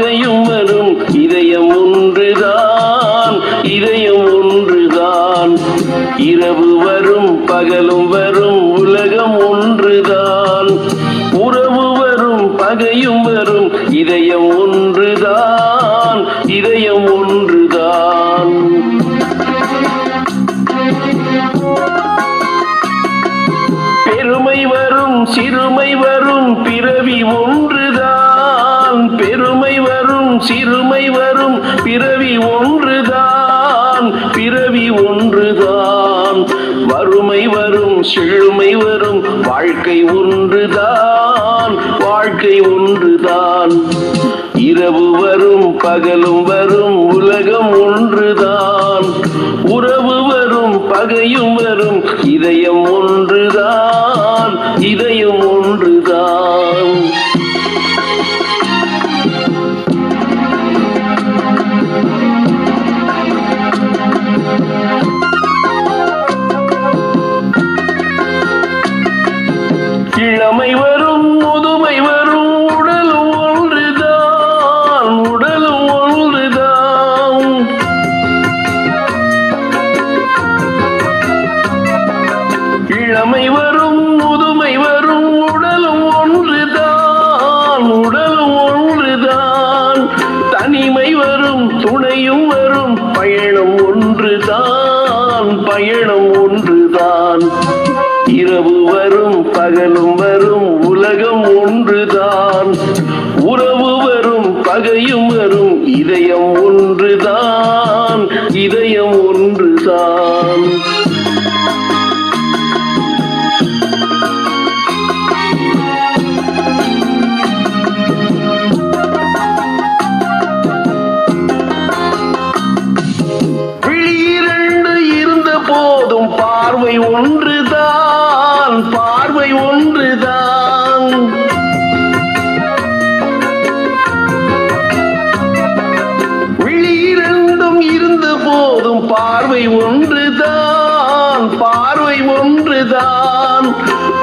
பகையும் வரும் இதயம் ஒன்றுதான், இதயம் ஒன்றுதான். இரவு வரும் பகலும் வரும் உலகம் ஒன்றுதான். உறவு வரும் பகையும் வரும் இதயம் ஒன்றுதான், இதயம் ஒன்றுதான். பெருமை வரும் சிறுமை வரும் பிறவி ஒன்றுதான். பெருமை வரும் சிறுமை வரும் பிறவி ஒன்றுதான், பிறவி ஒன்றுதான். வறுமை வரும் செழுமை வரும் வாழ்க்கை ஒன்றுதான், வாழ்க்கை ஒன்றுதான். இரவு வரும் பகலும் வரும் உலகம் ஒன்றுதான். உறவு வரும் பகையும் வரும் இதயம் ஒன்றுதான், இதயம் ஒன்றுதான். இளமை வரும் முதுமை வரும் உடலும் ஒன்றுதான், உடலும் ஒன்றுதான். இளமை வரும் முதுமை வரும் உடலும் ஒன்றுதான், உடலும் ஒன்றுதான். தனிமை வரும் துணையும் வரும் பயணம் ஒன்றுதான், பயணம் ஒன்றுதான். இரவு வரும் பகலும் வரும் உலகம் ஒன்றுதான். உறவு வரும் பகையும் வரும் இதயம் ஒன்றுதான், இதயம் ஒன்றுதான். விழியிரண்டு இருந்த போதும் பார்வை ஒன்றுதான், பார்வை ஒன்றுதான். விழியிரண்டும் இருந்த போதும் பார்வை ஒன்றுதான், பார்வை ஒன்றுதான்.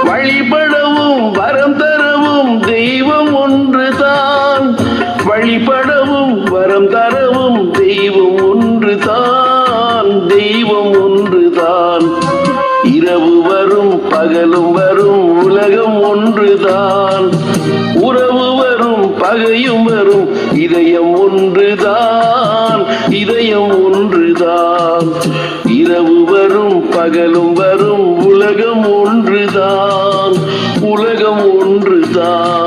வழிபடவும் வரம் தரவும் தெய்வம் ஒன்றுதான். வழிபடவும் வரம் தரவும் தெய்வம் ஒன்றுதான், தெய்வம் ஒன்றுதான். இரவு வரும் பகலும் வரும் உலகம் ஒன்றுதான். உறவு வரும் பகையும் வரும் இதயம் ஒன்றுதான், இதயம் ஒன்றுதான். இரவு வரும் பகலும் வரும் உலகம் ஒன்றுதான், உலகம் ஒன்றுதான்.